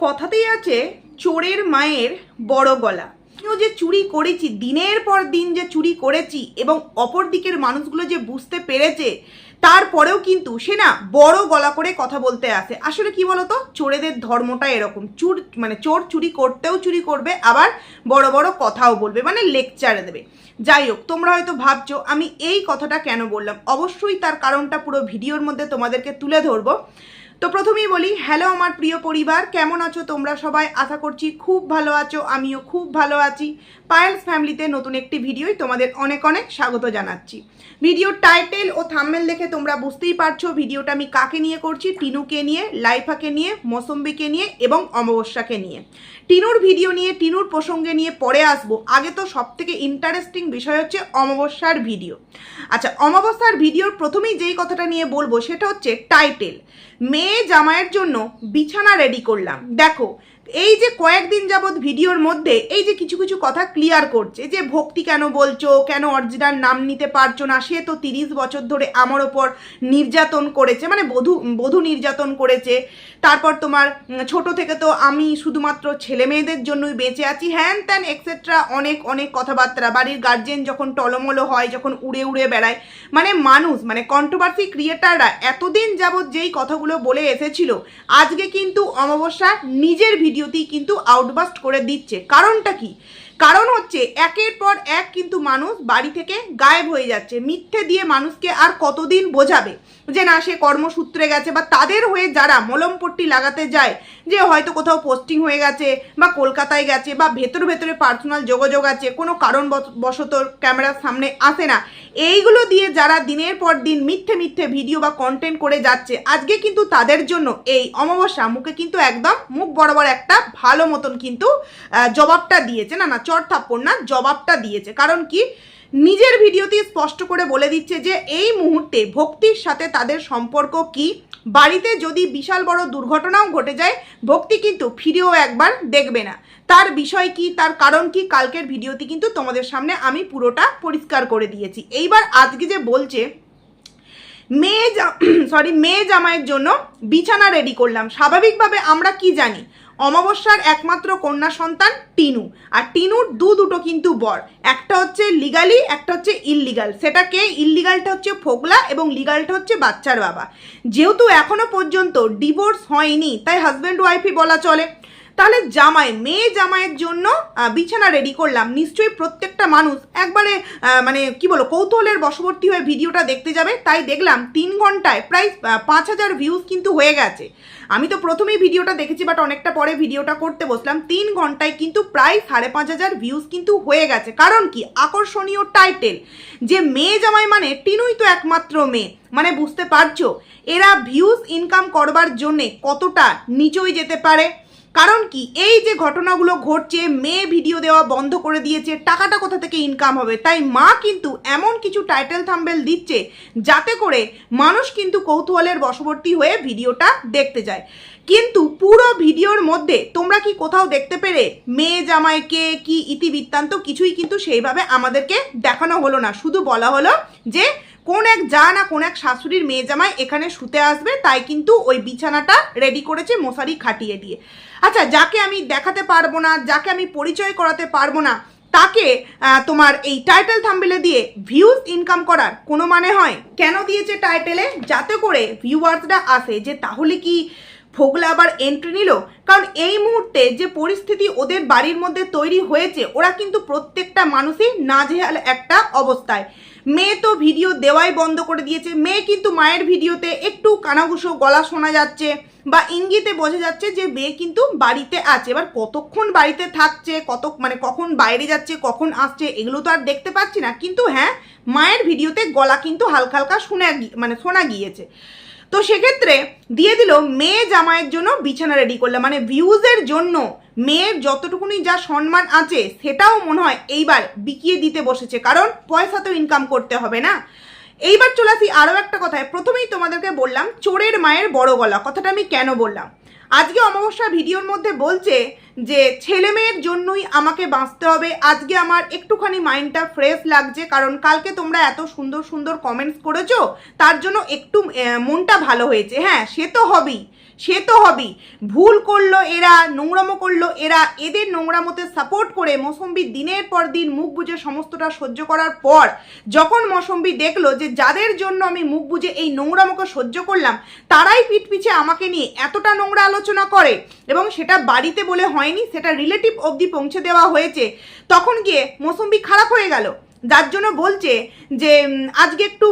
কথাতেই আছে চোরের মায়ের বড় গলা। আমিও যে চুরি করেছি, দিনের পর দিন যে চুরি করেছি এবং অপর দিকের মানুষগুলো যে বুঝতে পেরেছে, তারপরেও কিন্তু সে না বড় গলা করে কথা বলতে আসে। আসলে কি বলতো, চোরেদের ধর্মটা এরকম, চোর চুরি করতেও চুরি করবে, আবার বড় বড় কথাও বলবে, মানে লেকচার দেবে। যাই হোক, তোমরা হয়তো ভাবছো আমি এই কথাটা কেন বললাম, অবশ্যই তার কারণটা পুরো ভিডিওর মধ্যে তোমাদেরকে তুলে ধরবো। তো প্রথমেই বলি, হ্যালো আমার প্রিয় পরিবার, কেমন আছো তোমরা সবাই? আশা করছি খুব ভালো আছো, আমিও খুব ভালো আছি। পায়েলস ফ্যামিলিতে নতুন একটি ভিডিওই তোমাদের অনেক অনেক স্বাগত জানাচ্ছি। ভিডিওর টাইটেল ও থাম্বনেল দেখে তোমরা বুঝতেই পারছো ভিডিওটা আমি কাকে নিয়ে করছি। টিনুকে নিয়ে, লাইফাকে নিয়ে, মৌসম্বিকে নিয়ে এবং অমাবস্যাকে নিয়ে। টিনুর ভিডিও নিয়ে, টিনুর প্রসঙ্গে নিয়ে পরে আসবো। আগে তো সব থেকে ইন্টারেস্টিং বিষয় হচ্ছে অমাবস্যার ভিডিও। আচ্ছা, অমাবস্যার ভিডিওর প্রথমেই যেই কথাটা নিয়ে বলবো সেটা হচ্ছে টাইটেল, মেয়ে জামাইয়ের জন্য বিছানা রেডি করলাম। দেখো, এই যে কয়েকদিন যাবৎ ভিডিওর মধ্যে এই যে কিছু কিছু কথা ক্লিয়ার করছে যে ভক্তি কেন বলছো, কেন অরিজিনাল নাম নিতে পারছো না, সে তো 30 বছর ধরে আমার ওপর নির্যাতন করেছে, মানে বধূ নির্যাতন করেছে। তারপর তোমার ছোট থেকে তো আমি শুধুমাত্র ছেলে মেয়েদের জন্যই বেঁচে আছি, হ্যান ত্যান এক্সেট্রা অনেক অনেক কথাবার্তা। বাড়ির গার্জেন যখন টলমলো হয়, যখন উড়ে উড়ে বেড়ায়, মানে মানুষ, মানে কন্ট্রোভার্সি ক্রিয়েটাররা এতদিন যাবৎ যেই কথাগুলো বলে এসেছিল, আজকে কিন্তু অমাবস্যা নিজের ভিডিওতেই কিন্তু আউটবাস্ট করে দিচ্ছে। কারণটা কি? কারণ হচ্ছে একের পর এক কিন্তু মানুষ বাড়ি থেকে গায়েব হয়ে যাচ্ছে। মিথ্যে দিয়ে মানুষকে আর কতদিন বোঝাবে যে না সে কর্মসূত্রে গেছে, বা তাদের হয়ে যারা মলমপট্টি লাগাতে যায় যে হয়তো কোথাও পোস্টিং হয়ে গেছে বা কলকাতায় গেছে বা ভেতরে পার্সোনাল যোগাযোগ আছে, কোনো কারণ বশত ক্যামেরার সামনে আসে না, এইগুলো দিয়ে যারা দিনের পর দিন মিথ্যে ভিডিও বা কন্টেন্ট করে যাচ্ছে, আজকে কিন্তু তাদের জন্য এই অমাবস্যা মুখে কিন্তু একদম মুখ বরাবর একটা ভালো মতন কিন্তু জবাবটা দিয়েছে। না চড় থাপ্পড় না, জবাবটা দিয়েছে। কারণ কি, নিজের ভিডিওতে স্পষ্ট করে বলে দিচ্ছে যে এই মুহূর্তে ভক্তির সাথে তাদের সম্পর্ক কি। বাড়িতে যদি বিশাল বড় দুর্ঘটনাও ঘটে যায়, ভক্তি কিন্তু ফিরেও একবার দেখবে না। তার বিষয় কি, তার কারণ কি, কালকের ভিডিওতে কিন্তু তোমাদের সামনে আমি পুরোটা পরিষ্কার করে দিয়েছি। এইবার আজকে যে বলছে মেয়ে জামাইয়ের জন্য বিছানা রেডি করলাম, স্বাভাবিকভাবে আমরা কি জানি, অমাবস্যার একমাত্র কন্যা সন্তান টিনু, আর টিনুর দুটো কিন্তু বর, একটা হচ্ছে লিগালি, একটা হচ্ছে ইললিগাল। সেটাকে ইললিগালটা হচ্ছে ফোকলা এবং লিগালটা হচ্ছে বাচ্চার বাবা। যেহেতু এখনো পর্যন্ত ডিভোর্স হয়নি, তাই হাজব্যান্ড ওয়াইফই বলা চলে। তাহলে মেয়ে জামাইয়ের জন্য বিছানা রেডি করলাম, নিশ্চয়ই প্রত্যেকটা মানুষ একবারে মানে কি বলো, কৌতূহলের বশবর্তী হয়ে ভিডিওটা দেখতে যাবে। তাই দেখলাম 3 ঘন্টায় প্রায় 5000 ভিউজ কিন্তু হয়ে গেছে। আমি তো প্রথমেই ভিডিওটা দেখেছি, বাট অনেকটা পরে ভিডিওটা করতে বসলাম। 3 ঘন্টায় কিন্তু প্রায় 5500 ভিউজ কিন্তু হয়ে গেছে। কারণ কি, আকর্ষণীয় টাইটেল, যে মেয়ে জামাই মানে টিনুই তো একমাত্র মেয়ে, মানে বুঝতে পারছো এরা ভিউজ ইনকাম করবার জন্যে কতটা নিচই যেতে পারে। কারণ কি, এই যে ঘটনাগুলো ঘটছে, মেয়ে ভিডিও দেওয়া বন্ধ করে দিয়েছে, টাকাটা কোথা থেকে ইনকাম হবে? তাই মা কিন্তু এমন কিছু টাইটেল থাম্বনেল দিচ্ছে যাতে করে মানুষ কিন্তু কৌতূহলের বশবর্তী হয়ে ভিডিওটা দেখতে যায়। কিন্তু পুরো ভিডিওর মধ্যে তোমরা কি কোথাও দেখতে পেরে মেয়ে জামাইকে কি ইতিবৃত্তান্ত কিছুই কিন্তু সেইভাবে আমাদেরকে দেখানো হলো না। শুধু বলা হলো যে কোন এক কোন এক শাশুড়ির মেয়ে জামাই এখানে শুতে আসবে, তাই কিন্তু ওই বিছানাটা রেডি করেছে মশারি খাটিয়ে দিয়ে। আচ্ছা, যাকে আমি দেখাতে পারবো না, যাকে আমি পরিচয় করাতে পারবো না, তাকে তোমার এই টাইটেল থাম্বনেলে দিয়ে ভিউজ ইনকাম করার কোনো মানে হয়? কেন দিয়েছে টাইটেলে? যাতে করে ভিউয়ার্সরা আসে যে তাহলে কি ফোকলা আবার এন্ট্রি নিল। কারণ এই মুহূর্তে যে পরিস্থিতি ওদের বাড়ির মধ্যে তৈরি হয়েছে, ওরা কিন্তু প্রত্যেকটা মানুষই নাজেহাল একটা অবস্থায়। মেয়ে তো ভিডিও দেওয়াই বন্ধ করে দিয়েছে। মেয়ে কিন্তু মায়ের ভিডিওতে একটু কানাঘুষো গলা শোনা যাচ্ছে বা ইঙ্গিতে বোঝা যাচ্ছে যে মেয়ে কিন্তু বাড়িতে আছে। এবার কতক্ষণ বাড়িতে থাকছে, কখন বাইরে যাচ্ছে, কখন আসছে, এগুলো তো আর দেখতে পাচ্ছি না। কিন্তু হ্যাঁ, মায়ের ভিডিওতে গলা কিন্তু হালকা হালকা শোনা গিয়েছে। তো সেক্ষেত্রে দিয়ে দিল মেয়ে জামাইয়ের জন্য বিছানা রেডি করলাম, মানে ভিউজের জন্য মেয়ের যতটুকুনি যা সম্মান আছে সেটাও মনে হয় এইবার বিকিয়ে দিতে বসেছে। কারণ পয়সা তো ইনকাম করতে হবে না। এইবার চলে আসি আরও একটা কথায়। প্রথমেই তোমাদেরকে বললাম চোরের মায়ের বড় গলা, কথাটা আমি কেন বললাম। আজকে অমাবস্যা ভিডিওর মধ্যে বলছে যে ছেলে মেয়ের জন্যই আমাকে বাঁচতে হবে। আজকে আমার একটুখানি মাইন্ডটা ফ্রেশ লাগছে, কারণ কালকে তোমরা এত সুন্দর কমেন্টস করেছো, তার জন্য একটু মনটা ভালো হয়েছে। হ্যাঁ, সে তো হবেই, সে তো হবেই। ভুল করলো এরা, নোংরামো করলো এরা, এদের নোংরামোতে সাপোর্ট করে মৌসুম্বি দিনের পর দিন মুখ বুজে সমস্তটা সহ্য করার পর যখন মৌসুম্বি দেখলো যে যাদের জন্য আমি মুখ বুজে এই নোংরামোকে সহ্য করলাম তারাই পিঠ পিছে আমাকে নিয়ে এতটা নোংরা আলোচনা করে এবং সেটা বাড়িতে বলে হয়নি, সেটা রিলেটিভ অবধি পৌঁছে দেওয়া হয়েছে, তখন গিয়ে মৌসুম্বি খারাপ হয়ে গেল। যার জন্য বলছে যে আজকে একটু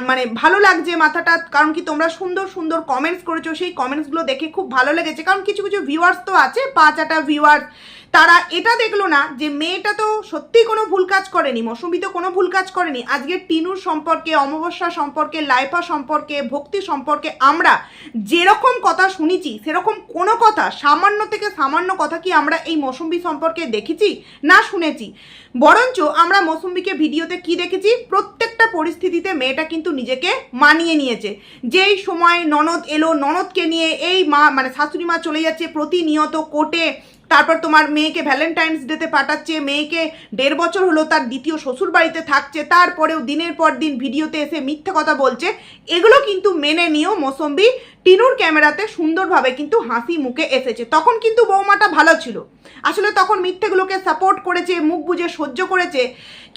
মানে ভালো লাগছে মাথাটা, কারণ কি তোমরা সুন্দর সুন্দর কমেন্টস করেছো, সেই কমেন্টসগুলো দেখে খুব ভালো লেগেছে। কারণ কিছু কিছু ভিউয়ার্স তো আছে, 5-8টা ভিউয়ার্স, তারা এটা দেখলো না যে মেয়েটা তো সত্যিই কোনো ভুল কাজ করেনি, মৌসুমী তো কোনো ভুল কাজ করেনি। আজকে টিনুর সম্পর্কে, অমাবস্যা সম্পর্কে, লাইফা সম্পর্কে, ভক্তি সম্পর্কে আমরা যেরকম কথা শুনেছি সেরকম কোনো কথা, সামান্য থেকে সামান্য কথা কি আমরা এই মৌসুমী সম্পর্কে দেখেছি না শুনেছি? বরঞ্চ আমরা মৌসুমীকে ভিডিওতে কি দেখেছি, প্রত্যেকটা পরিস্থিতিতে মেয়েটা কিন্তু নিজেকে মানিয়ে নিয়েছে। যেই সময় ননদ এলো, ননদকে নিয়ে এই মা মানে শাশুড়ি মা চলে যাচ্ছে প্রতিনিয়ত কোর্টে, তারপর তোমার মেয়েকে ভ্যালেন্টাইন্স ডেতে পাঠাচ্ছে, মেয়েকে 1.5 বছর হলো তার দ্বিতীয় শ্বশুর বাড়িতে থাকছে, তারপরেও দিনের পর দিন ভিডিওতে এসে মিথ্যে কথা বলছে, এগুলো কিন্তু মেনে নিয়েও মৌসুমী টিনুর ক্যামেরাতে সুন্দরভাবে কিন্তু হাসি মুখে এসেছে। তখন কিন্তু বৌমাটা ভালো ছিল, আসলে তখন মিথ্যেগুলোকে সাপোর্ট করেছে, মুখ বুজে সহ্য করেছে।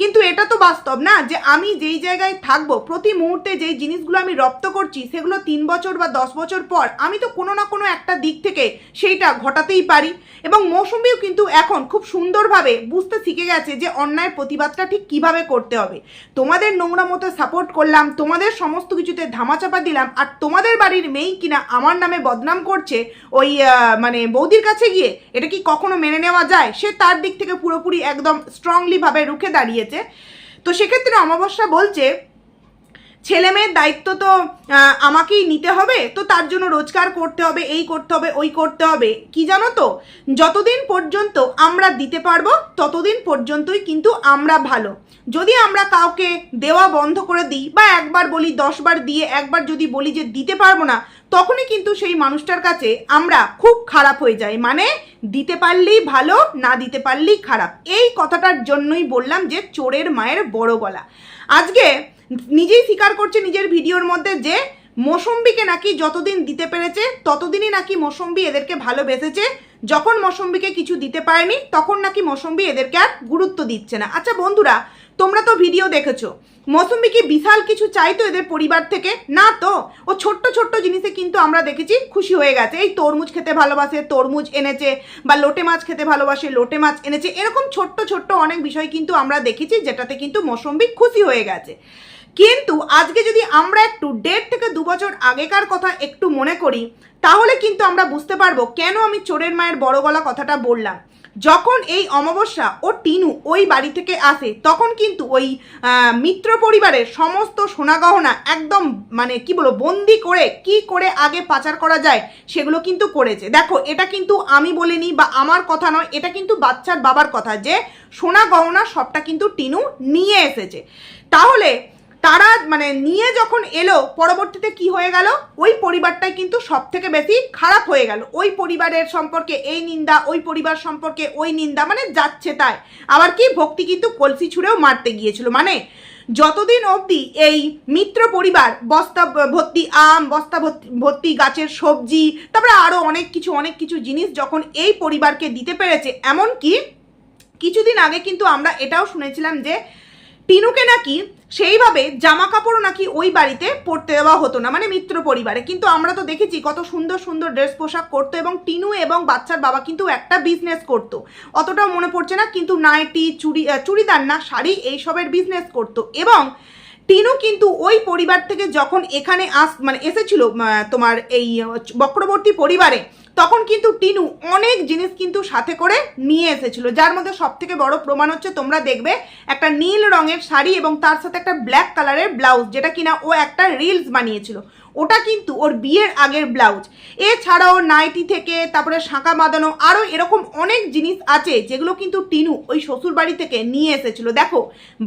কিন্তু এটা তো বাস্তব না যে আমি যেই জায়গায় থাকবো, প্রতি মুহূর্তে যেই জিনিসগুলো আমি রপ্ত করছি সেগুলো 3 বছর বা 10 বছর পর আমি তো কোনো না কোনো একটা দিক থেকে সেইটা ঘটাতেই পারি। এবং মৌসুমীও কিন্তু এখন খুব সুন্দরভাবে বুঝতে শিখে গেছে যে অন্যায়ের প্রতিবাদটা ঠিক কিভাবে করতে হবে। তোমাদের নোংরা মতো সাপোর্ট করলাম, তোমাদের সমস্ত কিছুতে ধামাচাপা দিলাম, আর তোমাদের বাড়ির মেয়েই কিনা আমার নামে বদনাম করছে ওই মানে বৌদির কাছে গিয়ে, এটা কি কখনো মেনে নেওয়া যায়? সে তার দিক থেকে পুরোপুরি একদম স্ট্রংলি ভাবে রুখে দাঁড়িয়েছে। তো সেক্ষেত্রে অমাবস্যা বলছে ছেলে মেয়ের দায়িত্ব তো আমাকেই নিতে হবে, তো তার জন্য রোজগার করতে হবে, এই করতে হবে, ওই করতে হবে। কি জানো তো, যতদিন পর্যন্ত আমরা দিতে পারবো ততদিন পর্যন্তই কিন্তু আমরা ভালো। যদি আমরা কাউকে দেওয়া বন্ধ করে দিই বা একবার বলি 10 বার দিয়ে একবার যদি বলি যে দিতে পারবো না, তখনই কিন্তু সেই মানুষটার কাছে আমরা খুব খারাপ হয়ে যাই। মানে দিতে পারলেই ভালো, না দিতে পারলেই খারাপ। এই কথাটার জন্যই বললাম যে চোরের মায়ের বড় গলা। আজকে নিজেই স্বীকার করছে নিজের ভিডিওর মধ্যে যে মৌসুমীকে নাকি যতদিন দিতে পেরেছে ততদিনই নাকি মৌসুমী এদেরকে ভালোবেসেছে, যখন মৌসুমীকে কিছু দিতে পারেনি তখন নাকি মৌসুমী এদেরকে আর গুরুত্ব দিচ্ছে না। আচ্ছা বন্ধুরা, তোমরা তো ভিডিও দেখেছো, মৌসুমী কি বিশাল কিছু চাইতো এদের পরিবার থেকে? না তো, ও ছোট্ট ছোট্ট জিনিসে কিন্তু আমরা দেখেছি খুশি হয়ে গেছে। এই তরমুজ খেতে ভালোবাসে, তরমুজ এনেছে, বা লোটে মাছ খেতে ভালোবাসে, লোটে মাছ এনেছে, এরকম ছোট্ট ছোট্ট অনেক বিষয় কিন্তু আমরা দেখেছি যেটাতে কিন্তু মৌসুমী খুশি হয়ে গেছে। কিন্তু আজকে যদি আমরা একটু 1.5 থেকে 2 বছর আগেকার কথা একটু মনে করি, তাহলে কিন্তু আমরা বুঝতে পারবো কেন আমি চোরের মায়ের বড় গলা কথাটা বললাম। যখন এই অমাবস্যা ও টিনু ওই বাড়ি থেকে আসে, তখন কিন্তু ওই মিত্র পরিবারের সমস্ত সোনা গহনা একদম মানে কি বলবো বন্দি করে কি করে আগে পাচার করা যায় সেগুলো কিন্তু করেছে। দেখো, এটা কিন্তু আমি বলিনি বা আমার কথা নয়, এটা কিন্তু বাচ্চার বাবার কথা যে সোনা গহনা সবটা কিন্তু টিনু নিয়ে এসেছে। তাহলে তারা মানে নিয়ে যখন এলো, পরবর্তীতে কি হয়ে গেল, ওই পরিবারটাই কিন্তু সব থেকে বেশি খারাপ হয়ে গেল। ওই পরিবারের সম্পর্কে এই নিন্দা, ওই পরিবার সম্পর্কে ওই নিন্দা, মানে যাচ্ছে তাই। আবার কি ভক্তি কিন্তু কলসি ছুঁড়েও মারতে গিয়েছিল। মানে যতদিন অবধি এই মিত্র পরিবার বস্তা ভর্তি আম, বস্তা ভর্তি গাছের সবজি, তারপরে আরও অনেক কিছু জিনিস যখন এই পরিবারকে দিতে পেরেছে, এমনকি কিছুদিন আগে কিন্তু আমরা এটাও শুনেছিলাম যে টিনুকে নাকি সেইভাবে জামা কাপড়ও নাকি ওই বাড়িতে পরতে দেওয়া হতো না, মানে মিত্র পরিবারে। কিন্তু আমরা তো দেখেছি কত সুন্দর সুন্দর ড্রেস পোশাক করতো, এবং টিনু এবং বাচ্চার বাবা কিন্তু একটা বিজনেস করতো, অতটাও মনে পড়ছে না, কিন্তু নাইটি, চুড়িদার না, শাড়ি, এইসবের বিজনেস করতো। এবং টিনু কিন্তু ওই পরিবার থেকে যখন এখানে মানে এসেছিল তোমার এই বক্রবর্তী পরিবারে, তখন কিন্তু টিনু অনেক জিনিস কিন্তু সাথে করে নিয়ে এসেছিল, যার মধ্যে সব থেকে বড় প্রমাণ হচ্ছে তোমরা দেখবে একটা নীল রঙের শাড়ি এবং তার সাথে একটা ব্ল্যাক কালারের ব্লাউজ, যেটা কিনা ও একটা রিলস বানিয়েছিল, ওটা কিন্তু ওর বিয়ের আগের ব্লাউজ। এছাড়াও নাইটি থেকে তারপরে শাঁকা বাঁধানো আরও এরকম অনেক জিনিস আছে যেগুলো কিন্তু টিনু ওই শ্বশুর বাড়ি থেকে নিয়ে এসেছিল। দেখো,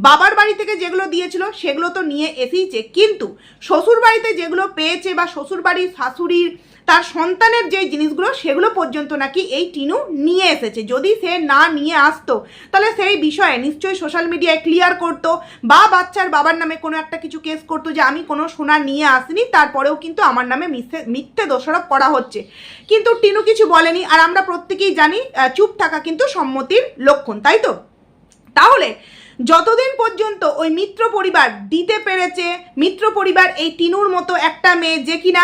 বাবার বাড়ি থেকে যেগুলো দিয়েছিল সেগুলো তো নিয়ে এসেইছে, কিন্তু শ্বশুর বাড়িতে যেগুলো পেয়েছে বা শ্বশুর বাড়ির শাশুড়ির তার সন্তানের যে জিনিসগুলো সেগুলো পর্যন্ত নাকি এই টিনু নিয়ে এসেছে। যদি সে না নিয়ে আসতো তাহলে সেই বিষয়ে নিশ্চয়ই সোশ্যাল মিডিয়ায় ক্লিয়ার করতো বা বাচ্চার বাবার নামে কোনো একটা কিছু কেস করতো যে আমি কোনো সোনা নিয়ে আসিনি, তারপরেও কিন্তু আমার নামে মিথ্যে দোষারোপ করা হচ্ছে। কিন্তু টিনু কিছু বলেনি, আর আমরা প্রত্যেকেই জানি চুপ থাকা কিন্তু সম্মতির লক্ষণ, তাই তো? তাহলে যতদিন পর্যন্ত ওই মিত্র পরিবার দিতে পেরেছে, মিত্র পরিবার এই টিনুর মতো একটা মেয়ে যে কিনা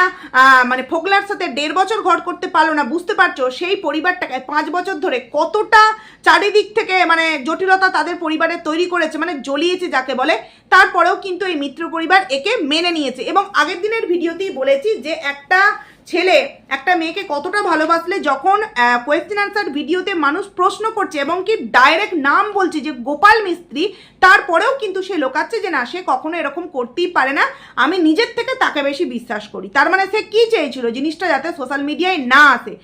মানে ফোকলার সাথে 1.5 বছর ঘর করতে পারলো না, বুঝতে পারছো সেই পরিবারটাকে 5 বছর ধরে কতটা চারিদিক থেকে মানে জটিলতা তাদের পরিবারে তৈরি করেছে, মানে জ্বলিয়েছে যাকে বলে। তারপরেও কিন্তু এই মিত্র পরিবার একে মেনে নিয়েছে। এবং আগের দিনের ভিডিওতেই বলেছি যে একটা ছেলে একটা মেয়েকে কতটা ভালোবাসলে যখন কোয়েশ্চেন আনসার ভিডিওতে মানুষ প্রশ্ন করছে এবং কি ডাইরেক্ট নাম বলছে যে গোপাল মিস্ত্রি, তারপরেও কিন্তু সে লোকাচ্ছে যে না, সে কখনো এরকম করতেই পারে না, আমি নিজের থেকে তাকে বেশি বিশ্বাস করি। তার মানে সে কি চেয়েছিল, জিনিসটা যাতে সোশ্যাল মিডিয়ায় না আসে।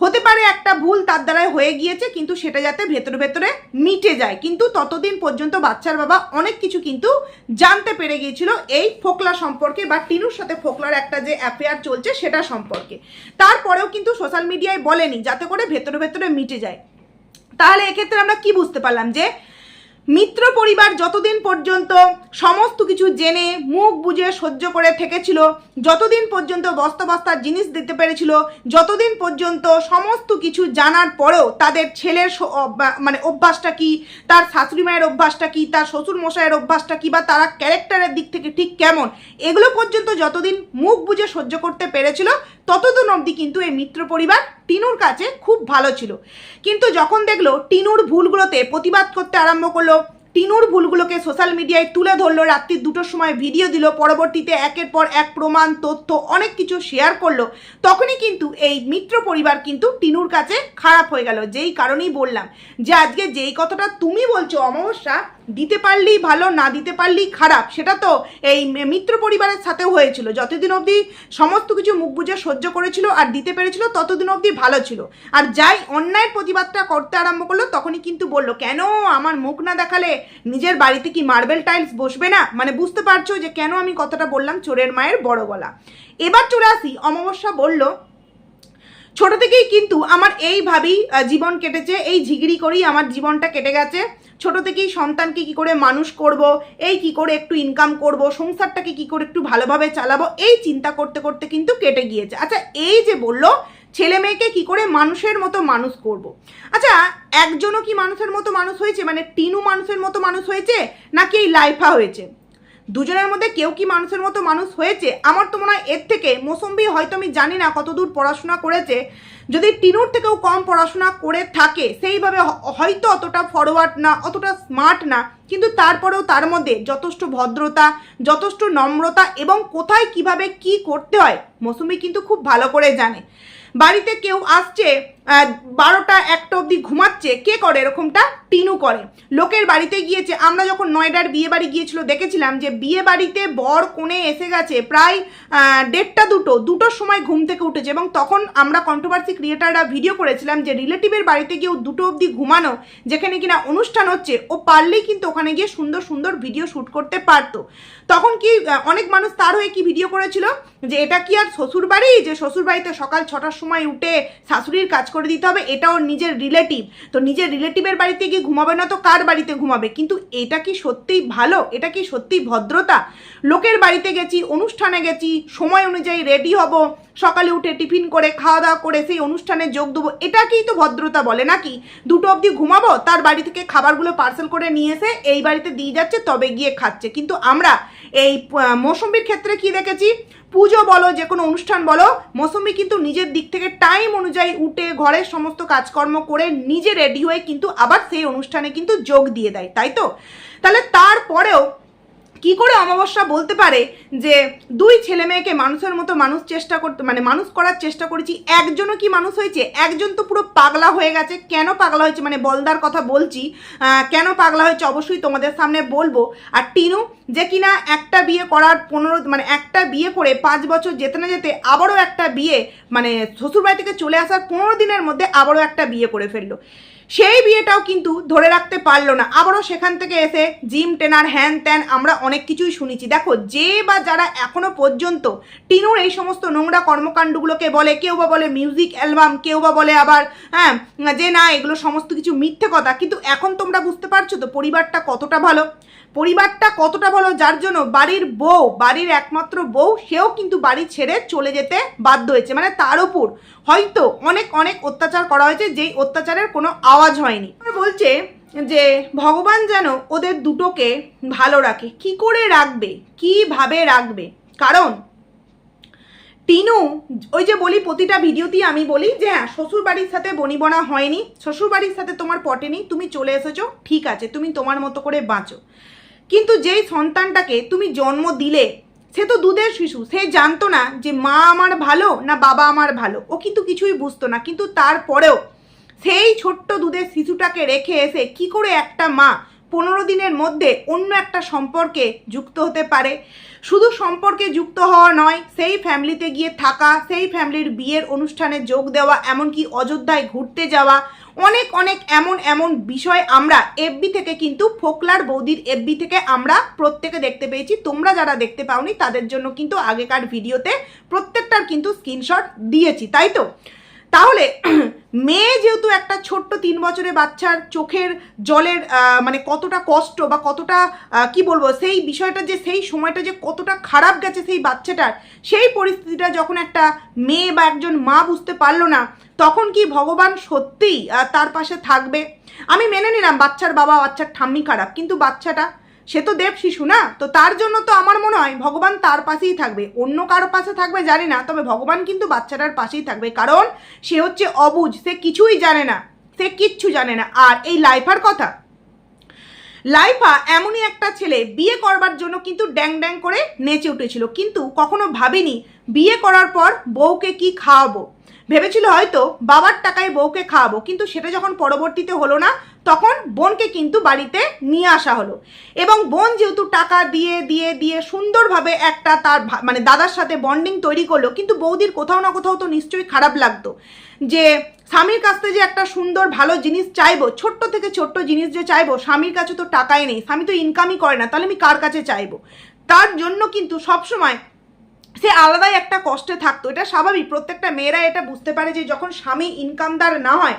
হতে পারে একটা ভুল তার দ্বারাই হয়ে গিয়েছে, কিন্তু সেটা যাতে ভেতরে ভেতরে মিটে যায়। কিন্তু ততদিন পর্যন্ত বাচ্চার বাবা অনেক কিছু কিন্তু জানতে পেরে গিয়েছিল এই ফোকলা সম্পর্কে বা টিনুর সাথে ফোকলার একটা যে অ্যাফেয়ার চলছে সেটা সম্পর্কে। তারপরেও কিন্তু সোশ্যাল মিডিয়ায় বলেনি যাতে করে ভেতরে ভেতরে মিটে যায়। তাহলে এক্ষেত্রে আমরা কি বুঝতে পারলাম যে মিত্র পরিবার যতদিন পর্যন্ত সমস্ত কিছু জেনে মুখ বুঝে সহ্য করে থেকেছিল, যতদিন পর্যন্ত বস্তা বস্তার জিনিস দিতে পেরেছিল, যতদিন পর্যন্ত সমস্ত কিছু জানার পরেও তাদের ছেলের মানে অভ্যাসটা কি, তার শাশুড়ি মায়ের অভ্যাসটা কি, তার শ্বশুর মশাইয়ের অভ্যাসটা কি, বা তারা ক্যারেক্টারের দিক থেকে ঠিক কেমন, এগুলো পর্যন্ত যতদিন মুখ বুঝে সহ্য করতে পেরেছিল ততদিন অবধি কিন্তু এই মিত্র পরিবার টিনুর কাছে খুব ভালো ছিল। কিন্তু যখন দেখলো টিনুর ভুলগুলোতে প্রতিবাদ করতে আরম্ভ করলো, টিনুর ভুলগুলোকে সোশ্যাল মিডিয়ায় তুলে ধরলো, রাত্রি 2টোর সময় ভিডিও দিল, পরবর্তীতে একের পর এক প্রমাণ তথ্য অনেক কিছু শেয়ার করলো, তখনই কিন্তু এই মিত্র পরিবার কিন্তু টিনুর কাছে খারাপ হয়ে গেল। যেই কারণেই বললাম যে আজকে যেই কথাটা তুমি বলছো অমাবস্যা, দিতে পারলেই ভালো, না দিতে পারলেই খারাপ, সেটা তো এই মিত্র পরিবারের সাথেও হয়েছিল। যতদিন অবধি সমস্ত কিছু মুখ বুঝে সহ্য করেছিল আর দিতে পেরেছিল ততদিন অবধি ভালো ছিল। আর যাই অন্যায়ের প্রতিবাদটা করতে আরম্ভ করলো তখনই কিন্তু বললো কেন আমার মুখ না দেখালে নিজের বাড়িতে কি মার্বেল টাইলস বসবে না। মানে বুঝতে পারছো যে কেন আমি কথাটা বললাম চোরের মায়ের বড় গলা। এবার চলে আসি, অমাবস্যা বলল ছোট থেকেই কিন্তু আমার এইভাবেই জীবন কেটেছে, এই ঝিগড়ি করেই আমার জীবনটা কেটে গেছে। ছোট থেকেই সন্তানকে কি করে মানুষ করব, এই কি করে একটু ইনকাম করব, সংসারটাকে কি করে একটু ভালোভাবে চালাবো, এই চিন্তা করতে করতে কিন্তু কেটে গিয়েছে। আচ্ছা, এই যে বললো ছেলে মেয়েকে কি করে মানুষের মতো মানুষ করব। আচ্ছা, একজনও কি মানুষের মতো মানুষ হয়েছে, মানে টিনু মানুষের মতো মানুষ হয়েছে নাকি এই লাইফা হয়েছে? দুজনের মধ্যে কেউ কি মানুষের মতো মানুষ হয়েছে? আমার তো মনে হয় এর থেকে মৌসুমী, হয়তো আমি জানি না কতদূর পড়াশোনা করেছে, যদি টিনুর থেকেও কম পড়াশোনা করে থাকে, সেইভাবে হয়তো অতটা ফরওয়ার্ড না, অতটা স্মার্ট না, কিন্তু তারপরেও তার মধ্যে যথেষ্ট ভদ্রতা, যথেষ্ট নম্রতা এবং কোথায় কিভাবে কি করতে হয় মৌসুমী কিন্তু খুব ভালো করে জানে। বাড়িতে কেউ আসছে 12টা 1টা অবধি ঘুমাচ্ছে, কে করে এরকমটা? টিনু করে। লোকের বাড়িতে গিয়েছে, আমরা যখন নয়ডার বিয়ে বাড়ি গিয়েছিল দেখেছিলাম যে বিয়ে বাড়িতে বর কোণে এসে গেছে প্রায় 1:30 2টোর সময় ঘুম থেকে উঠেছে, এবং তখন আমরা কন্ট্রোভার্সি ক্রিয়েটাররা ভিডিও করেছিলাম যে রিলেটিভের বাড়িতে গিয়েও 2টো অবধি ঘুমানো, যেখানে কিনা অনুষ্ঠান হচ্ছে, ও পারলেই কিন্তু ওখানে গিয়ে সুন্দর সুন্দর ভিডিও শ্যুট করতে পারতো। তখন কি অনেক মানুষ তার হয়ে কি ভিডিও করেছিল যে এটা কি আর শ্বশুর বাড়ি, যে শ্বশুর বাড়িতে সকাল 6টার সময় উঠে শাশুড়ির কাজ করে দিতে হবে, এটা ওর নিজের রিলেটিভ, তো নিজের রিলেটিভের বাড়িতে গিয়ে ঘুমাবে না তো কার বাড়িতে ঘুমাবে? কিন্তু এটা কি সত্যিই ভালো? এটা কি সত্যিই ভদ্রতা? লোকের বাড়িতে গেছি, অনুষ্ঠানে গেছি, সময় অনুযায়ী রেডি হব, সকালে উঠে টিফিন করে খাওয়া দাওয়া করে সেই অনুষ্ঠানে যোগ দেবো, এটাকেই তো ভদ্রতা বলে নাকি? 2টো অবধি ঘুমাবো, তার বাড়ি থেকে খাবারগুলো পার্সেল করে নিয়ে এসে এই বাড়িতে দিয়ে যাচ্ছে, তবে গিয়ে খাচ্ছে। কিন্তু আমরা এই মৌসুমীর ক্ষেত্রে কি দেখেছি, পুজো বলো, যে কোনো অনুষ্ঠান বলো, মৌসুমী কিন্তু নিজের দিক থেকে টাইম অনুযায়ী উঠে ঘরের সমস্ত কাজকর্ম করে নিজে রেডি হয়ে কিন্তু আবার সেই অনুষ্ঠানে কিন্তু যোগ দিয়ে দেয়, তাই তো? তাহলে তারপরেও কি করে অমাবস্যা বলতে পারে যে 2 ছেলে মেয়েকে মানুষের মতো মানুষ চেষ্টা করতে, মানে মানুষ করার চেষ্টা করেছি, একজনও কি মানুষ হয়েছে? একজন তো পুরো পাগলা হয়ে গেছে। কেন পাগলা হয়েছে, মানে বলদার কথা বলছি, কেন পাগলা হয়েছে অবশ্যই তোমাদের সামনে বলবো। আর টিনু যে কিনা একটা বিয়ে করার 15, মানে একটা বিয়ে করে 5 বছর যেতে না যেতে আবারও একটা বিয়ে, মানে শ্বশুরবাড়ি থেকে চলে আসার 15 দিনের মধ্যে আবারও একটা বিয়ে করে ফেললো। সেই বিয়েটাও কিন্তু ধরে রাখতে পারলো না, আবারও সেখান থেকে এসে জিম টেনার হ্যান ত্যান আমরা অনেক কিছুই শুনেছি। দেখো, যে বা যারা এখনো পর্যন্ত টিনুর এই সমস্ত নোংরা কর্মকাণ্ডগুলোকে বলে, কেউ বা বলে মিউজিক অ্যালবাম, কেউ বা বলে আবার হ্যাঁ যে না এগুলো সমস্ত কিছু মিথ্যে কথা, কিন্তু এখন তোমরা বুঝতে পারছো তো পরিবারটা কতটা ভালো, পরিবারটা কতটা ভালো, যার জন্য বাড়ির বউ, বাড়ির একমাত্র বউ, সেও কিন্তু বাড়ি ছেড়ে চলে যেতে বাধ্য হয়েছে। মানে তার উপর হয়তো অনেক অনেক অত্যাচার করা হয়েছে, যেই অত্যাচারের কোনো আওয়াজ হয়নি। বলছে যে ভগবান যেন ওদের দুটোকে ভালো রাখে। কি করে রাখবে, কিভাবে রাখবে? কারণ টিনু, ওই যে বলি প্রতিটা ভিডিওতেই আমি বলি যে হ্যাঁ শ্বশুর বাড়ির সাথে বনিবনা হয়নি, শ্বশুর বাড়ির সাথে তোমার পটেনি, তুমি চলে এসেছো, ঠিক আছে, তুমি তোমার মতো করে বাঁচো। কিন্তু যেই সন্তানটাকে তুমি জন্ম দিলে সে তো দুধের শিশু, সে জানতো না যে মা আমার ভালো না বাবা আমার ভালো, ও কিন্তু কিছুই বুঝতো না। কিন্তু তারপরেও সেই ছোট্ট দুধের শিশুটাকে রেখে এসে কি করে একটা মা 15 দিনের মধ্যে অন্য একটা সম্পর্কে যুক্ত হতে পারে? শুধু সম্পর্কে যুক্ত হওয়া নয়, সেই ফ্যামিলিতে গিয়ে থাকা, সেই ফ্যামিলির বিয়ের অনুষ্ঠানে যোগ দেওয়া, এমনকি অযোধ্যায় ঘুরতে যাওয়া, অনেক অনেক এমন এমন বিষয় আমরা এফবি থেকে কিন্তু ফোকলার বৌদির এফবি থেকে আমরা প্রত্যেকে দেখতে পেয়েছি। তোমরা যারা দেখতে পাওনি তাদের জন্য কিন্তু আগেকার ভিডিওতে প্রত্যেকটার কিন্তু স্ক্রিনশট দিয়েছি, তাই তো? তাহলে মেয়ে যেহেতু একটা ছোট্ট 3 বছরের বাচ্চার চোখের জলের মানে কতটা কষ্ট বা কতটা কি বলবো, সেই বিষয়টা যে সেই সময়টা যে কতটা খারাপ গেছে সেই বাচ্চাটার, সেই পরিস্থিতিটা যখন একটা মেয়ে বা একজন মা বুঝতে পারলো না, তখন কি ভগবান সত্যিই তার পাশে থাকবে? আমি মেনে নিলাম বাচ্চার বাবা বাচ্চার ঠাম্মি খারাপ, কিন্তু বাচ্চাটা সে তো দেব শিশু না, তো তার জন্য তো আমার মনে হয় ভগবান তার পাশেই থাকবে। অন্য কারো পাশে থাকবে জানি না, তবে ভগবান কিন্তু বাচ্চাটার পাশেই থাকবে, কারণ সে হচ্ছে অবুঝ, সে কিছুই জানে না, সে কিচ্ছু জানে না। আর এই লাইফার কথা, লাইফা এমনই একটা ছেলে, বিয়ে করবার জন্য কিন্তু ড্যাং ড্যাং করে নেচে উঠেছিল, কিন্তু কখনো ভাবিনি বিয়ে করার পর বউকে কি খাওয়াবো। ভেবেছিল হয়তো বাবার টাকায় বউকে খাওয়াবো, কিন্তু সেটা যখন পরবর্তীতে হলো না, তখন বোনকে কিন্তু বাড়িতে নিয়ে আসা হলো। এবং বোন যেহেতু টাকা দিয়ে দিয়ে দিয়ে সুন্দরভাবে একটা তার মানে দাদার সাথে বন্ডিং তৈরি করলো, কিন্তু বৌদির কোথাও না কোথাও তো নিশ্চয়ই খারাপ লাগতো যে স্বামীর কাছ থেকে যে একটা সুন্দর ভালো জিনিস চাইবো, ছোট্ট থেকে ছোট্ট জিনিস যে চাইবো, স্বামীর কাছে তো টাকাই নেই, স্বামী তো ইনকামই করে না, তাহলে আমি কার কাছে চাইবো? তার জন্য কিন্তু সবসময় সে আলাদাই একটা কষ্টে থাকতো। এটা স্বাভাবিক, প্রত্যেকটা মেয়েরা এটা বুঝতে পারে যে যখন স্বামী ইনকামদার না হয়,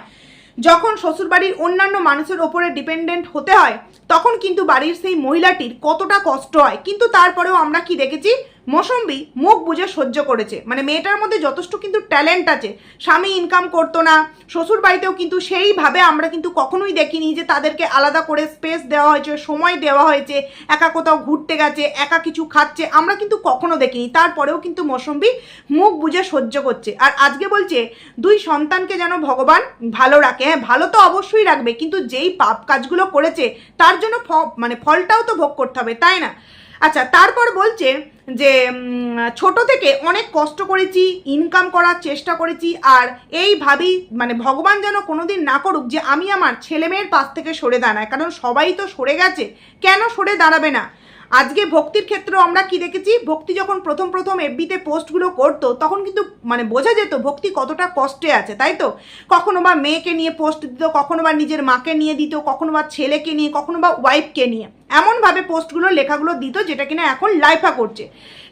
যখন শ্বশুরবাড়ির অন্যান্য মানুষের ওপরে ডিপেন্ডেন্ট হতে হয়, তখন কিন্তু বাড়ির সেই মহিলাটির কতটা কষ্ট হয়। কিন্তু তারপরেও আমরা কি দেখেছি, মৌসুম্বি মুখ বুঝে সহ্য করেছে। মানে মেয়েটার মধ্যে যথেষ্ট কিন্তু ট্যালেন্ট আছে। স্বামী ইনকাম করতো না, শ্বশুর বাড়িতেও কিন্তু সেইভাবে আমরা কিন্তু কখনোই দেখিনি যে তাদেরকে আলাদা করে স্পেস দেওয়া হয়েছে, সময় দেওয়া হয়েছে, একা কোথাও ঘুরতে গেছে, একা কিছু খাচ্ছে, আমরা কিন্তু কখনো দেখিনি। তারপরেও কিন্তু মৌসুম্বি মুখ বুঝে সহ্য করছে। আর আজকে বলছে 2 সন্তানকে যেন ভগবান ভালো রাখে। হ্যাঁ, ভালো তো অবশ্যই রাখবে, কিন্তু যেই পাপ কাজগুলো করেছে তার জন্য মানে ফলটাও তো ভোগ করতে হবে, তাই না? আচ্ছা, তারপর বলছে যে ছোট থেকে অনেক কষ্ট করেছি, ইনকাম করার চেষ্টা করেছি, আর এই ভাবি মানে ভগবান যেন কোনোদিন না করুক যে আমি আমার ছেলে মেয়ের পাশ থেকে সরে দাঁড়াই, কারণ সবাই তো সরে গেছে, কেন সরে দাঁড়াবে না? আজকে ভক্তির ক্ষেত্রেও আমরা কি দেখেছি, ভক্তি যখন প্রথম এফবিতে পোস্টগুলো করতো, তখন কিন্তু মানে বোঝা যেত ভক্তি কতটা কষ্টে আছে, তাই তো? কখনো বা মেয়েকে নিয়ে পোস্ট দিত, কখনো বা নিজের মাকে নিয়ে দিত, কখনো বা ছেলেকে নিয়ে, কখনো বা ওয়াইফকে নিয়ে, এমনভাবে পোস্টগুলো লেখাগুলো দিত যেটা কিনা এখন লাইফা করছে।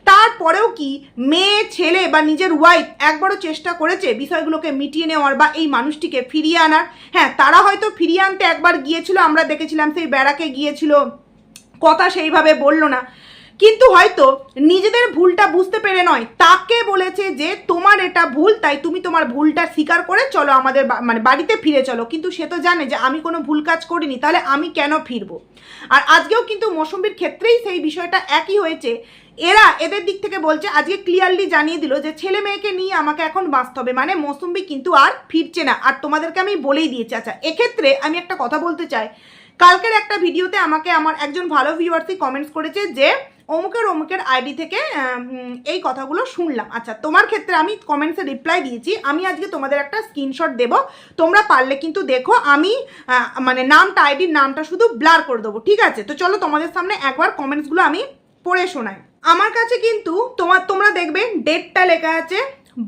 তারপরেও কি মেয়ে ছেলে বা নিজের ওয়াইফ একবারও চেষ্টা করেছে বিষয়গুলোকে মিটিয়ে নেওয়ার বা এই মানুষটিকে ফিরিয়ে আনার? হ্যাঁ, তারা হয়তো ফিরিয়ে আনতে একবার গিয়েছিল, আমরা দেখেছিলাম সেই ব্যারাকে গিয়েছিল, কথা সেইভাবে বলল না, কিন্তু হয়তো নিজেদের ভুলটা বুঝতে পেরে নয়, তাকে বলেছে যে তোমার এটা ভুল, তাই তুমি তোমার ভুলটা স্বীকার করে চলো আমাদের মানে বাড়িতে ফিরে চলো। কিন্তু সে তো জানে যে আমি কোনো ভুল কাজ করিনি, তাহলে আমি কেন ফিরবো? আর আজকেও কিন্তু মৌসুম্বির ক্ষেত্রেই সেই বিষয়টা একই হয়েছে। এরা এদের দিক থেকে বলছে, আজকে ক্লিয়ারলি জানিয়ে দিল যে ছেলে মেয়েকে নিয়ে আমাকে এখন বাঁচতে হবে, মানে মৌসুম্বি কিন্তু আর ফিরছে না। আর তোমাদেরকে আমি বলেই দিয়েছি। আচ্ছা, এক্ষেত্রে আমি একটা কথা বলতে চাই, কালকের একটা ভিডিওতে আমাকে আমার একজন ভালো ভিউয়ার্সই কমেন্টস করেছে যে অমুকের আইডি থেকে এই কথাগুলো শুনলাম। আচ্ছা, তোমার ক্ষেত্রে আমি কমেন্টসে রিপ্লাই দিয়েছি, আমি আজকে তোমাদের একটা স্ক্রিনশট দেব, তোমরা পারলে কিন্তু দেখো, আমি মানে নামটা, আইডির নামটা শুধু ব্লার করে দেবো, ঠিক আছে? তো চলো তোমাদের সামনে একবার কমেন্টসগুলো আমি পড়ে শোনাই। আমার কাছে কিন্তু তোমরা দেখবে ডেটটা লেখা আছে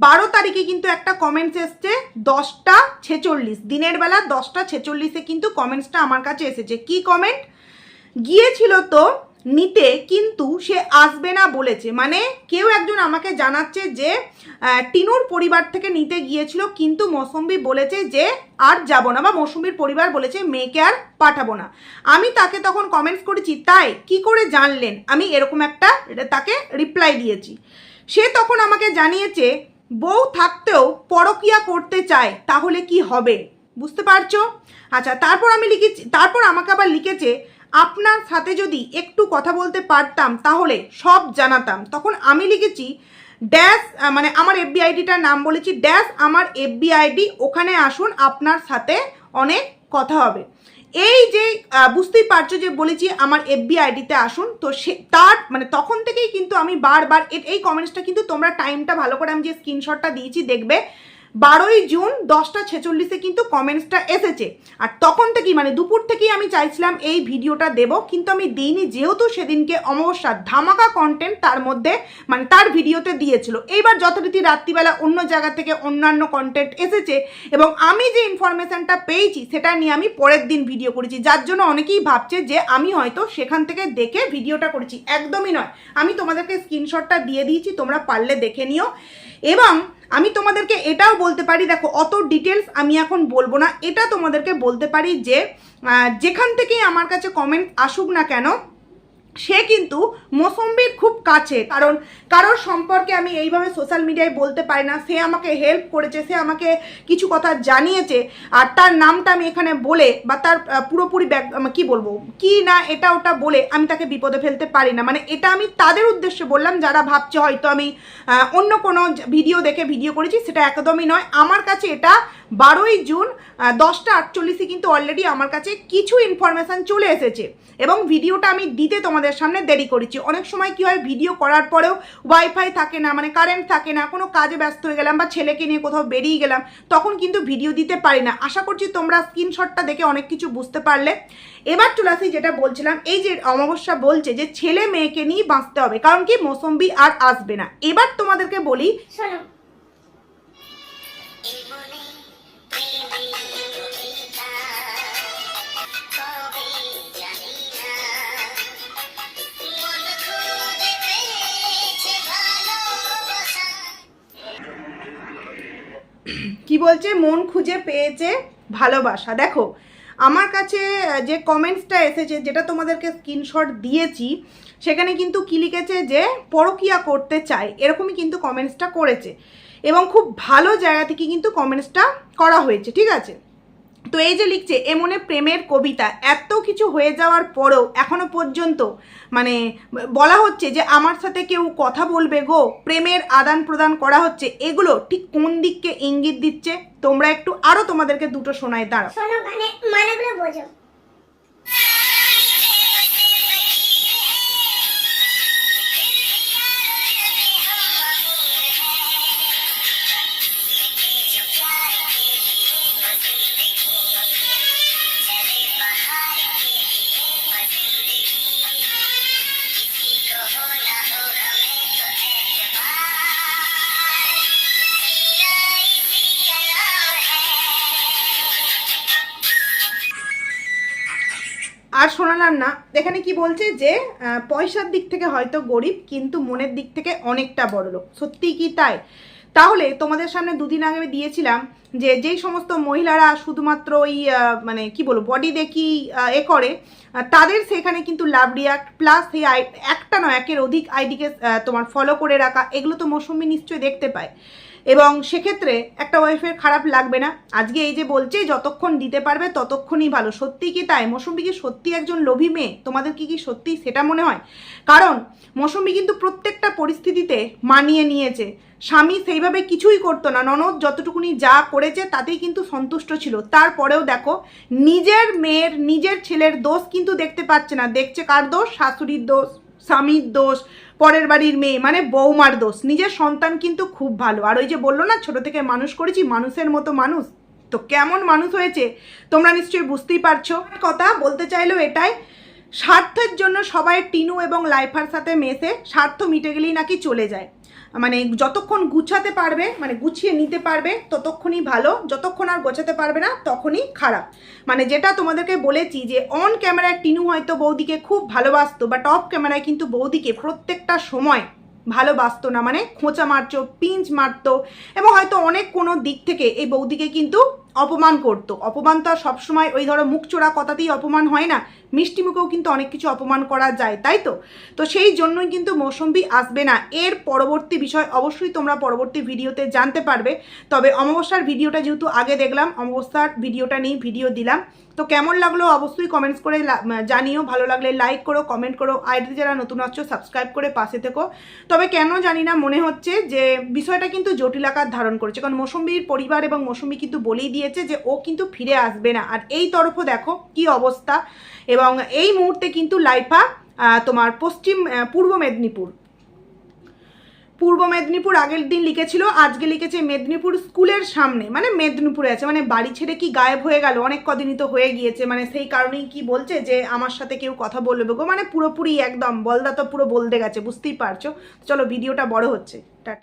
12 তারিখে, কিন্তু একটা কমেন্টস এসছে 10টা 10:46, দিনের বেলা 10:46 কিন্তু কমেন্টসটা আমার কাছে এসেছে। কি কমেন্ট? গিয়েছিল তো নিতে কিন্তু সে আসবে না বলেছে। মানে কেউ একজন আমাকে জানাচ্ছে যে টিনুর পরিবার থেকে নিতে গিয়েছিল কিন্তু মৌসুমী বলেছে যে আর যাব না, বা মৌসুমীর পরিবার বলেছে মেয়েকে আর পাঠাবো না। আমি তাকে তখন কমেন্টস করেছি তাই কি করে জানলেন, আমি এরকম একটা তাকে রিপ্লাই দিয়েছি। সে তখন আমাকে জানিয়েছে বউ থাকতেও পরকিয়া করতে চায়, তাহলে কি হবে, বুঝতে পারছো? আচ্ছা, তারপর আমি লিখেছি, তারপর আমাকে আবার লিখেছে আপনার সাথে যদি একটু কথা বলতে পারতাম তাহলে সব জানাতাম। তখন আমি লিখেছি ড্যাশ, মানে আমার এফবি আইডিটার নাম বলেছি, ড্যাশ আমার এফবি আইডি, ওখানে আসুন আপনার সাথে অনেক কথা হবে। এই যে বুঝতেই পারছো যে বলেছি আমার এফবি আইডিতে আসুন, তো সে তার মানে তখন থেকেই কিন্তু আমি বারবার এই কমেন্টসটা কিন্তু তোমরা টাইমটা ভালো করে আমি যে স্ক্রিনশটটা দিয়েছি দেখবে 12ই জুন 10:46 কিন্তু কমেন্টসটা এসেছে। আর তখন থেকেই মানে দুপুর থেকেই আমি চাইছিলাম এই ভিডিওটা দেব, কিন্তু আমি দিইনি, যেহেতু সেদিনকে অমাবস্যার ধামাকা কন্টেন্ট তার মধ্যে মানে তার ভিডিওতে দিয়েছিল। এইবার যথারীতি রাত্রিবেলা অন্য জায়গা থেকে অন্যান্য কন্টেন্ট এসেছে এবং আমি যে ইনফরমেশনটা পেয়েছি সেটা নিয়ে আমি পরের দিন ভিডিও করেছি, যার জন্য অনেকেই ভাবছে যে আমি হয়তো সেখান থেকে দেখে ভিডিওটা করেছি। একদমই নয়, আমি তোমাদেরকে স্ক্রিনশটটা দিয়ে দিয়েছি, তোমরা পারলে দেখে নিও। এবং আমি তোমাদেরকে এটাও বলতে পারি, দেখো অত ডিটেলস আমি এখন বলবো না, এটা তোমাদেরকে বলতে পারি যে যেখান থেকেই আমার কাছে কমেন্ট আসুক না কেন সে কিন্তু মৌসুমীর খুব কাছে, কারণ কারোর সম্পর্কে আমি এইভাবে সোশ্যাল মিডিয়ায় বলতে পারি না। সে আমাকে হেল্প করেছে, সে আমাকে কিছু কথা জানিয়েছে, আর তার নামটা আমি এখানে বলে বা তার পুরোপুরি কি বলবো কি না এটা ওটা বলে আমি তাকে বিপদে ফেলতে পারি না। মানে এটা আমি তাদের উদ্দেশ্যে বললাম যারা ভাবছে হয়তো আমি অন্য কোনো ভিডিও দেখে ভিডিও করেছি, সেটা একদমই নয়। আমার কাছে এটা 12ই জুন 10:48 কিন্তু অলরেডি আমার কাছে কিছু ইনফরমেশান চলে এসেছে এবং ভিডিওটা আমি দিতে তোমাদের সামনে দেরি করেছি। অনেক সময় কি হয়, ভিডিও করার পরেও ওয়াইফাই থাকে না, মানে কারেন্ট থাকে না, কোনো কাজে ব্যস্ত হয়ে গেলাম বা ছেলেকে নিয়ে কোথাও বেরিয়ে গেলাম, তখন কিন্তু ভিডিও দিতে পারি না। আশা করছি তোমরা স্ক্রিনশটটা দেখে অনেক কিছু বুঝতে পারলে। এবার চলে আসি যেটা বলছিলাম, এই যে অমাবস্যা বলছে যে ছেলে মেয়েকে নিয়ে বাঁচতে হবে, কারণ কি মৌসুমী আর আসবে না। এবার তোমাদেরকে বলি, শোনো কি বলছে, মন খুঁজে পেয়েছে ভালোবাসা। দেখো আমার কাছে যে কমেন্টসটা এসেছে, যেটা তোমাদেরকে স্ক্রিনশট দিয়েছি, সেখানে কিন্তু কি লিখেছে যে পরকিয়া করতে চায়, এরকমই কিন্তু কমেন্টসটা করেছে এবং খুব ভালো জায়গা থেকে কিন্তু কমেন্টসটা করা হয়েছে, ঠিক আছে? তো এই যে লিখছে এমনে প্রেমের কবিতা, এত কিছু হয়ে যাওয়ার পরেও এখনো পর্যন্ত মানে বলা হচ্ছে যে আমার সাথে কেউ কথা বলবে গো, প্রেমের আদান প্রদান করা হচ্ছে, এগুলো ঠিক কোন দিককে ইঙ্গিত দিচ্ছে? তোমরা একটু আরো তোমাদেরকে দুটো শোনায়, দাঁড়াও শোনো, মানেগুলো বোঝো। আর শোনালাম না, এখানে কি বলছে যে পয়সার দিক থেকে হয়তো গরিব কিন্তু মনের দিক থেকে অনেকটা বড়লোক। সত্যিই কি তাই? তাহলে তোমাদের সামনে দুদিন আগে দিয়েছিলাম যে যেই সমস্ত মহিলারা শুধুমাত্র ওই মানে কি বলবো বডি দেখি এ করে, তাদের সেখানে কিন্তু লাভ রিয়াক্ট প্লাস সেই একটা নয় একের অধিক আইডিকে তোমার ফলো করে রাখা, এগুলো তো মৌসুমী নিশ্চয়ই দেখতে পায় এবং সেক্ষেত্রে একটা ওয়াইফের খারাপ লাগবে না। আজকে এই যে বলছে যতক্ষণ দিতে পারবে ততক্ষণই ভালো, সত্যি কি তাই? মৌসুমী কি সত্যি একজন লোভী মেয়ে? তোমাদের কি সত্যি সেটা মনে হয়? কারণ মৌসুমী কিন্তু প্রত্যেকটা পরিস্থিতিতে মানিয়ে নিয়েছে, স্বামী সেইভাবে কিছুই করতো না, ননদ যতটুকুনি যা করেছে তাতেই কিন্তু সন্তুষ্ট ছিল। তারপরেও দেখো নিজের মেয়ের নিজের ছেলের দোষ কিন্তু দেখতে পাচ্ছে না, দেখছে কার দোষ? শাশুড়ির দোষ, স্বামীর দোষ, পরের বাড়ির মেয়ে মানে বৌমার দোষ। নিজের সন্তান কিন্তু খুব ভালো, আর ওই যে বললো না ছোট থেকে মানুষ করেছি মানুষের মতো মানুষ, তো কেমন মানুষ হয়েছে তোমরা নিশ্চয়ই বুঝতেই পারছো। কথা বলতে চাইলো এটাই, স্বার্থের জন্য সবাই টিনু এবং লাইফার সাথে মেশে, স্বার্থ মিটে গেলেই নাকি চলে যায়। মানে যতক্ষণ গুছাতে পারবে, মানে গুছিয়ে নিতে পারবে ততক্ষণই ভালো, যতক্ষণ আর গোছাতে পারবে না তখনই খারাপ। মানে যেটা তোমাদেরকে বলেছি যে অন ক্যামেরায় টিনু হয়তো বৌদিকে খুব ভালোবাসতো, বাট অফ ক্যামেরায় কিন্তু বৌদিকে প্রত্যেকটা সময় ভালোবাসতো না, মানে খোঁচা মারতো, পিঞ্চ মারতো, এবং হয়তো অনেক কোনো দিক থেকে এই বৌদিকে কিন্তু অপমান করতো। অপমান তো আর সবসময় ওই ধরো মুখ চোরা কথাতেই অপমান হয় না, মিষ্টি মুখেও কিন্তু অনেক কিছু অপমান করা যায়, তাই তো? তো সেই জন্যই কিন্তু মৌসুমী আসবে না। এর পরবর্তী বিষয় অবশ্যই তোমরা পরবর্তী ভিডিওতে জানতে পারবে। তবে অমাবস্যার ভিডিওটা যেহেতু আগে দেখলাম, অমাবস্যার ভিডিওটা নিয়ে ভিডিও দিলাম। তো কেমন লাগলো অবশ্যই কমেন্টস করে জানিও, ভালো লাগলে লাইক করো, কমেন্ট করো, আইডি যারা নতুন আসছো সাবস্ক্রাইব করে পাশে থেকো। তবে কেন জানি না মনে হচ্ছে যে বিষয়টা কিন্তু জটিল আকার ধারণ করেছে, কারণ মৌসুমীর পরিবার এবং মৌসুমী কিন্তু বলেই দিয়েছে যে ও কিন্তু ফিরে আসবে না। আর এই তরফও দেখো কি অবস্থা, এবং এই মুহূর্তে কিন্তু লাইফা তোমার পূর্ব মেদিনীপুর আগের দিন লিখেছিল, আজকে লিখেছে মেদিনীপুর স্কুলের সামনে, মানে মেদিনীপুরে আছে, মানে বাড়ি ছেড়ে কি গায়েব হয়ে গেল, অনেক কদিনই তো হয়ে গিয়েছে, মানে সেই কারণেই কি বলছে যে আমার সাথে কেউ কথা বলবে গো, মানে পুরোপুরি একদম বলদা তো পুরো বলতে গেছে, বুঝতেই পারছো। চলো ভিডিওটা বড় হচ্ছে, টাটা।